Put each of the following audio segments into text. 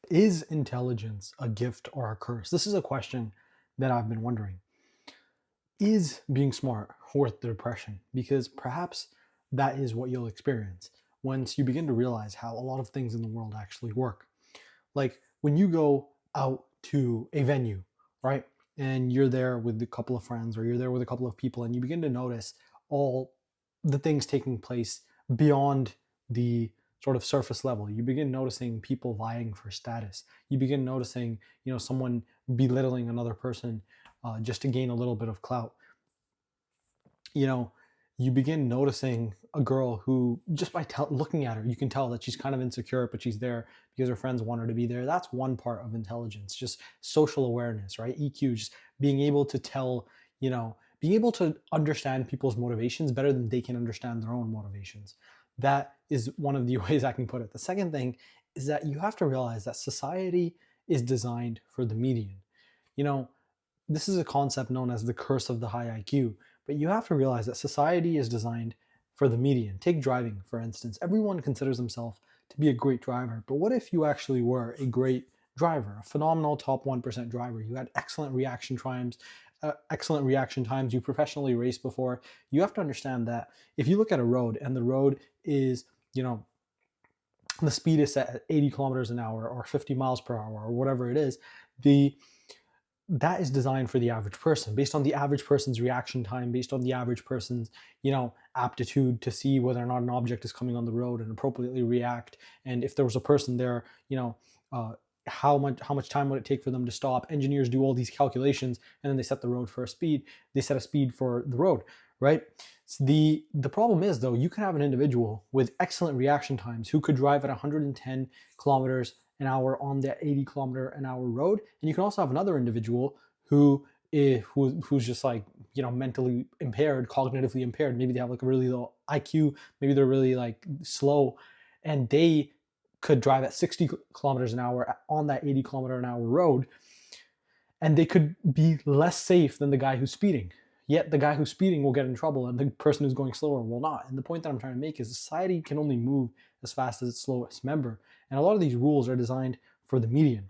Is intelligence a gift or a curse? This is a question that I've been wondering. Is being smart worth the depression? Because perhaps that is what you'll experience once you begin to realize how a lot of things in the world actually work. Like when you go out to a venue, right? And you're there with a couple of friends or you're there with a couple of people and you begin to notice all the things taking place beyond the sort of surface level. You begin noticing people vying for status. You begin noticing, someone belittling another person just to gain a little bit of clout. you know, you begin noticing a girl who, just by looking at her, you can tell that she's kind of insecure, but she's there because her friends want her to be there. That's one part of intelligence, just social awareness, right? EQ, just being able to tell, being able to understand people's motivations better than they can understand their own motivations. That is one of the ways I can put it. The second thing is that you have to realize that society is designed for the median. You know, this is a concept known as the curse of the high IQ, but you have to realize that society is designed for the median. Take driving, for instance. Everyone considers themselves to be a great driver, but what if you actually were a great driver, a phenomenal top 1% driver? You had excellent reaction times, you professionally raced before. You have to understand that if you look at a road and the road is, the speed is set at 80 kilometers an hour or 50 miles per hour or whatever it is, that is designed for the average person, based on the average person's reaction time, based on the average person's, aptitude to see whether or not an object is coming on the road and appropriately react. And if there was a person there, how much time would it take for them to stop? Engineers do all these calculations and then they set the road for a speed. They set a speed for the road, right? So the problem is, though, you can have an individual with excellent reaction times who could drive at 110 kilometers an hour on that 80-kilometer-an-hour road, and you can also have another individual who's just like, mentally impaired, cognitively impaired. Maybe they have like a really low IQ, maybe they're really like slow, and they could drive at 60 kilometers an hour on that 80-kilometer-an-hour road, and they could be less safe than the guy who's speeding. Yet the guy who's speeding will get in trouble and the person who's going slower will not. And the point that I'm trying to make is society can only move as fast as its slowest member. And a lot of these rules are designed for the median.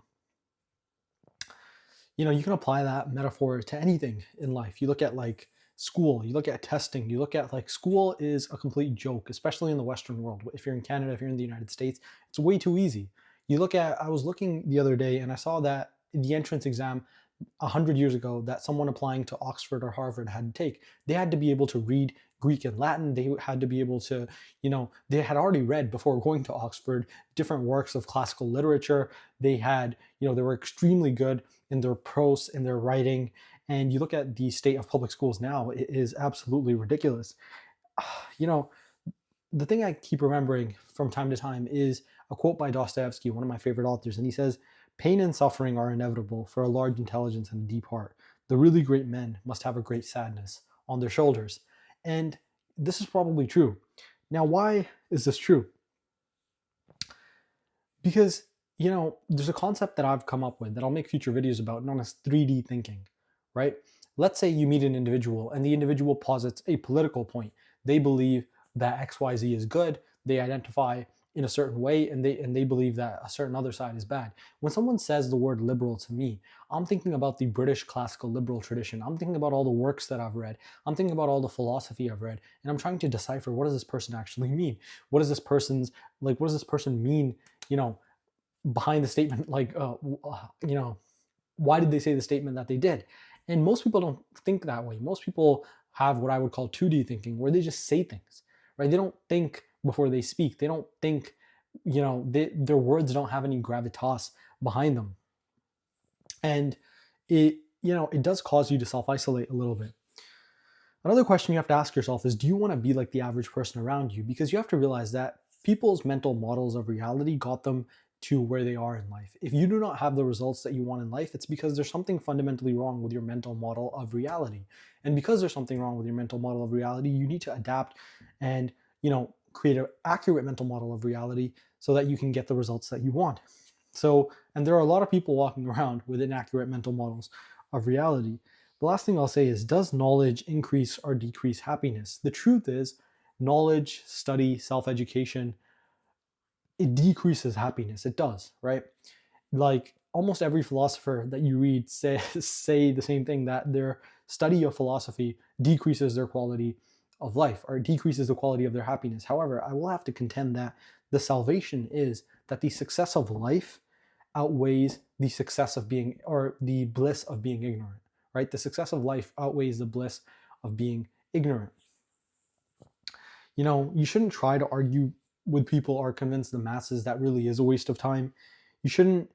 You can apply that metaphor to anything in life. You look at like school, you look at testing, you look at like school is a complete joke, especially in the Western world. If you're in Canada, if you're in the United States, it's way too easy. I was looking the other day and I saw that the entrance exam 100 years ago that someone applying to Oxford or Harvard had to take. They had to be able to read Greek and Latin. They had to be able to, they had already read before going to Oxford different works of classical literature. They had, they were extremely good in their prose, in their writing. And you look at the state of public schools now, it is absolutely ridiculous. You know, the thing I keep remembering from time to time is a quote by Dostoevsky, one of my favorite authors, and he says, "Pain and suffering are inevitable for a large intelligence and a deep heart. The really great men must have a great sadness on their shoulders." And this is probably true. Now, why is this true? Because, there's a concept that I've come up with that I'll make future videos about, known as 3D thinking, right? Let's say you meet an individual and the individual posits a political point. They believe that XYZ is good. They identify in a certain way and they believe that a certain other side is bad. When someone says the word liberal to me, I'm thinking about the British classical liberal tradition. I'm thinking about all the works that I've read. I'm thinking about all the philosophy I've read, and I'm trying to decipher, what does this person actually mean? What does this person mean, behind the statement? Why did they say the statement that they did? And most people don't think that way. Most people have what I would call 2D thinking, where they just say things, right? They don't think before they speak. They don't think, their words don't have any gravitas behind them. And it does cause you to self-isolate a little bit. Another question you have to ask yourself is, do you want to be like the average person around you? Because you have to realize that people's mental models of reality got them to where they are in life. If you do not have the results that you want in life, it's because there's something fundamentally wrong with your mental model of reality. And because there's something wrong with your mental model of reality, you need to adapt and, create an accurate mental model of reality so that you can get the results that you want. And there are a lot of people walking around with inaccurate mental models of reality. The last thing I'll say is, does knowledge increase or decrease happiness? The truth is, knowledge, study, self-education, it decreases happiness. It does, right? Like almost every philosopher that you read say the same thing, that their study of philosophy decreases their quality of life or decreases the quality of their happiness. However, I will have to contend that the salvation is that the success of life outweighs the success of being, or the bliss of being ignorant, right? The success of life outweighs the bliss of being ignorant. You shouldn't try to argue with people or convince the masses. That really is a waste of time. You shouldn't,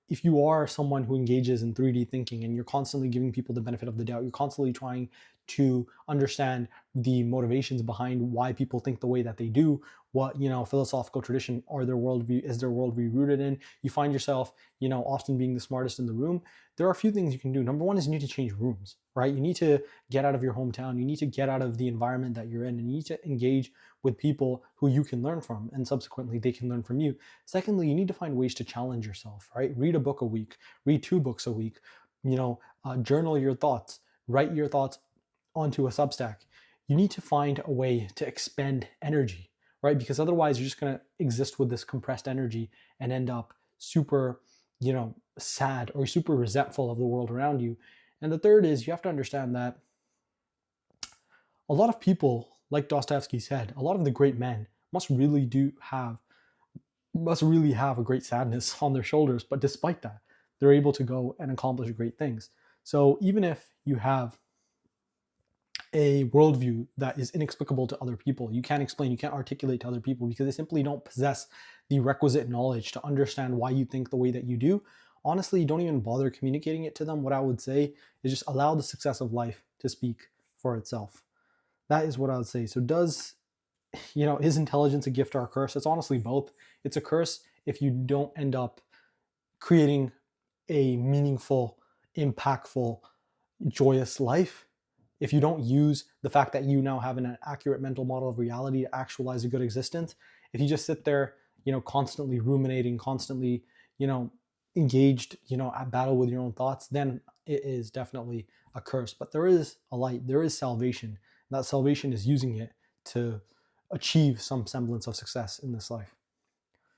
if you are someone who engages in 3D thinking and you're constantly giving people the benefit of the doubt, you're constantly trying to understand the motivations behind why people think the way that they do, what, philosophical tradition or their worldview is their worldview rooted in. You find yourself, often being the smartest in the room. There are a few things you can do. Number one is you need to change rooms, right? You need to get out of your hometown. You need to get out of the environment that you're in, and you need to engage with people who you can learn from, and subsequently they can learn from you. Secondly, you need to find ways to challenge yourself, right? Read a book a week, read 2 books a week, journal your thoughts, write your thoughts onto a Substack. You need to find a way to expend energy, right? Because otherwise you're just going to exist with this compressed energy and end up super, sad or super resentful of the world around you. And the third is you have to understand that a lot of people, like Dostoevsky said, a lot of the great men must really have a great sadness on their shoulders, but despite that, they're able to go and accomplish great things. So even if you have a worldview that is inexplicable to other people, you can't explain, you can't articulate to other people because they simply don't possess the requisite knowledge to understand why you think the way that you do, honestly, don't even bother communicating it to them. What I would say is just allow the success of life to speak for itself. That is what I would say. So is intelligence a gift or a curse? It's honestly both. It's a curse if you don't end up creating a meaningful, impactful, joyous life. If you don't use the fact that you now have an accurate mental model of reality to actualize a good existence, if you just sit there, constantly ruminating, constantly, engaged, at battle with your own thoughts, then it is definitely a curse. But there is a light, there is salvation. That salvation is using it to achieve some semblance of success in this life.